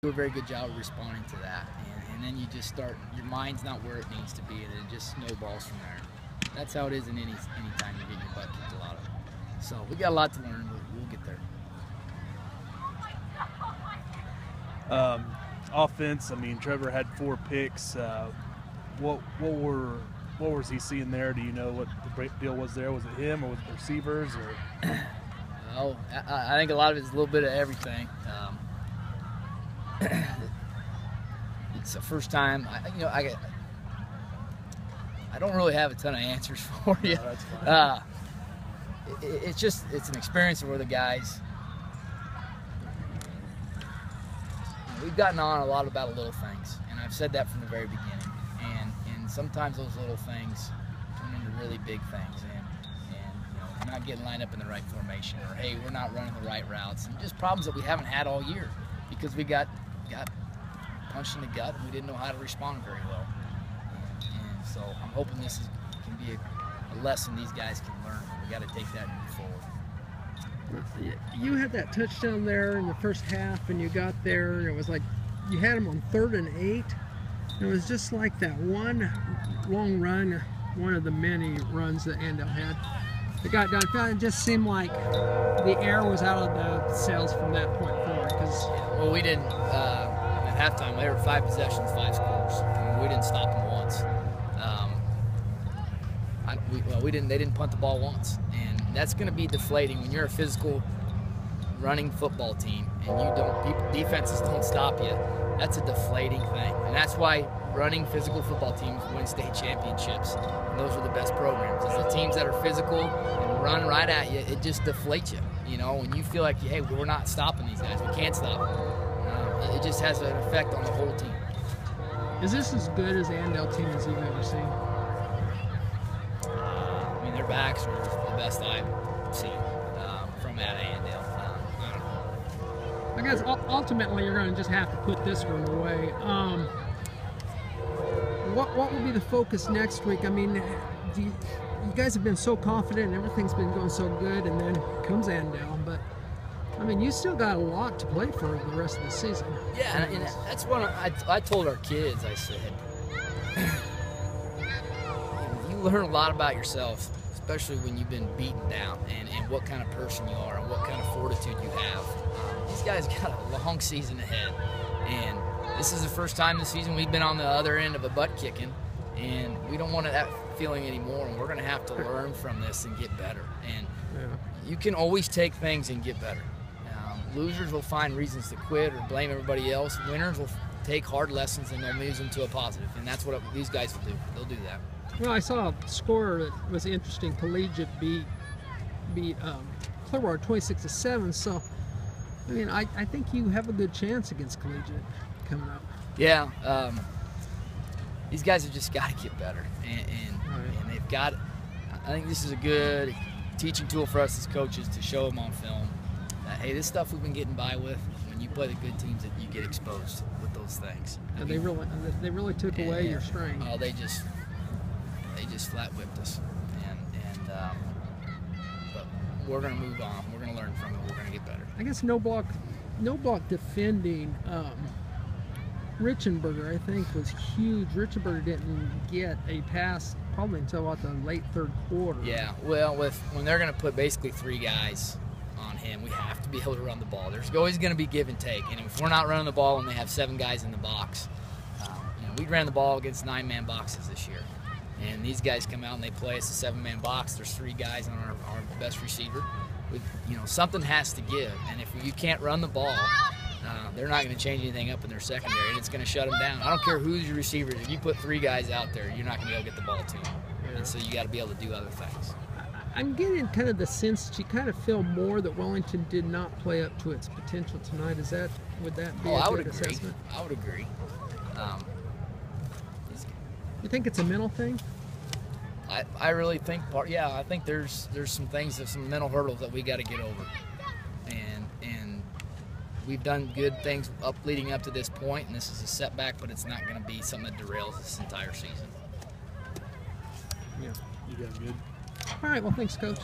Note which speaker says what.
Speaker 1: do a very good job of responding to that, and then you just start, your mind's not where it needs to be, and it just snowballs from there. That's how it is in any time you get your butt kicked a lot of. So we got a lot to learn, but we'll get there.
Speaker 2: Offense, I mean, Trevor had 4 picks. What was he seeing there? Do you know what the deal was there? Was it him or was it the receivers? Or?
Speaker 1: Oh, I think a lot of it is a little bit of everything. It's the first time, I don't really have a ton of answers for you.
Speaker 2: No, that's fine.
Speaker 1: It's an experience where the guys, we've gotten on a lot about little things, and I've said that from the very beginning. And sometimes those little things turn into really big things, and we're not getting lined up in the right formation, or hey, we're not running the right routes, and just problems that we haven't had all year because we got punched in the gut and we didn't know how to respond very well. And so I'm hoping this can be a lesson these guys can learn. We got to take that and move forward.
Speaker 3: You had that touchdown there in the first half, and you got there, and it was like you had him on 3rd and 8. It was just like that one long run, one of the many runs that Andale had. It got done. It just seemed like the air was out of the sails from that point forward.
Speaker 1: Well, we didn't. At halftime, they were 5 possessions, 5 scores. I mean, we didn't stop them once. They didn't punt the ball once, and that's going to be deflating when you're a physical running football team and defenses don't stop you. That's a deflating thing, and that's why running physical football teams win state championships. And those are the best programs. It's the teams that are physical and run right at you. It just deflates you. When you feel like, hey, we're not stopping these guys. We can't stop them. It just has an effect on the whole team.
Speaker 3: Is this as good as Andale team as you've ever seen?
Speaker 1: Their backs are the best I've seen from at Andale. I don't know.
Speaker 3: I guess ultimately you're going to just have to put this one away. What will be the focus next week? I mean, you guys have been so confident and everything's been going so good, and then comes Andale, but I mean, you still got a lot to play for the rest of the season.
Speaker 1: Yeah, and that's what I told our kids. I said, you learn a lot about yourself, especially when you've been beaten down, and what kind of person you are and what kind of fortitude you have. These guys got a long season ahead, and this is the first time this season we've been on the other end of a butt kicking, and we don't want that feeling anymore, and we're going to have to learn from this and get better. And you can always take things and get better. Losers will find reasons to quit or blame everybody else. Winners will take hard lessons and they'll use them to a positive, and that's what these guys will do. They'll do that.
Speaker 3: Well, I saw a score that was interesting. Collegiate beat Clearwater 26-7. So, I mean, I think you have a good chance against Collegiate coming up.
Speaker 1: Yeah, these guys have just got to get better, and they've got. I think this is a good teaching tool for us as coaches to show them on film that, hey, this stuff we've been getting by with. When you play the good teams, that you get exposed with those things.
Speaker 3: And they really took away your strength.
Speaker 1: Oh, they just flat whipped us, but we're gonna move on. We're gonna learn from it. We're gonna get better.
Speaker 3: I guess no block defending Richenberger, I think, was huge. Richenberger didn't get a pass probably until about the late 3rd quarter.
Speaker 1: Yeah, well, when they're gonna put basically 3 guys on him, we have to be able to run the ball. There's always gonna be give and take, and if we're not running the ball and they have 7 guys in the box, we ran the ball against 9-man boxes this year. And these guys come out and they play us a 7-man box. There's 3 guys on our best receiver. Something has to give. And if you can't run the ball, they're not going to change anything up in their secondary, and it's going to shut them down. I don't care who's your receivers. If you put 3 guys out there, you're not going to be able to get the ball to them. Yeah. And so you got to be able to do other things.
Speaker 3: I'm getting kind of the sense that you kind of feel more that Wellington did not play up to its potential tonight. Would that be a good assessment?
Speaker 1: I would agree.
Speaker 3: You think it's a mental thing?
Speaker 1: I really think I think there's some things, some mental hurdles that we got to get over, and we've done good things leading up to this point, and this is a setback, but it's not going to be something that derails this entire season.
Speaker 3: Yeah,
Speaker 2: you guys good?
Speaker 3: All right. Well, thanks, Coach.